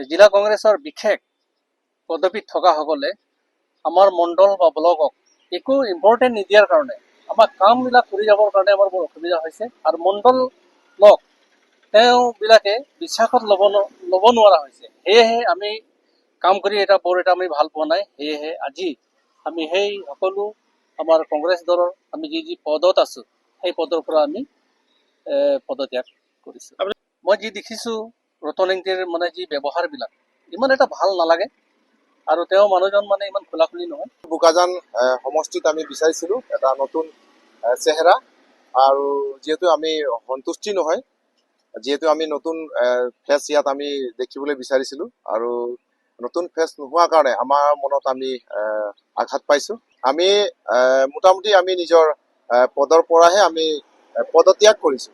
জিলা কংগ্ৰেছৰ বিশেষ পদবীত থকাসকলে আমাৰ মণ্ডল বা ব্লকক একো ইম্পৰ্টেণ্ট নিদিয়াৰ কাৰণে আমাৰ কামবিলাক কৰি যাবৰ কাৰণে আমাৰ বৰ অসুবিধা হৈছে। আৰু মণ্ডলক তেওঁবিলাকে বিশ্বাসত ল'ব নোৱাৰা হৈছে। সেয়েহে আমি কাম কৰি বৰ এটা আমি ভাল পোৱা নাই। সেয়েহে আজি আমি সেই সকলো আমাৰ কংগ্ৰেছ দলৰ আমি যি পদত আছোঁ সেই পদৰ পৰা আমি পদত্যাগ কৰিছোঁ। মই যি দেখিছোঁ ৰতন ইংতিৰ যি ব্যৱহাৰবিলাক ইমান এটা ভাল নালাগে আৰু তেওঁ মানুহজন ইমান খোলাখুলি নহয়। বোকাজান সমষ্টিত আমি বিচাৰিছিলোঁ এটা নতুন চেহেৰা, আৰু যিহেতু আমি সন্তুষ্টি নহয়, যিহেতু আমি নতুন ফেচ ইয়াত আমি দেখিবলৈ বিচাৰিছিলোঁ, আৰু নতুন ফেচ নোহোৱাৰ কাৰণে আমাৰ মনত আমি আঘাত পাইছোঁ। আমি মোটামুটি আমি নিজৰ পদৰ পৰাহে আমি পদত্যাগ কৰিছোঁ।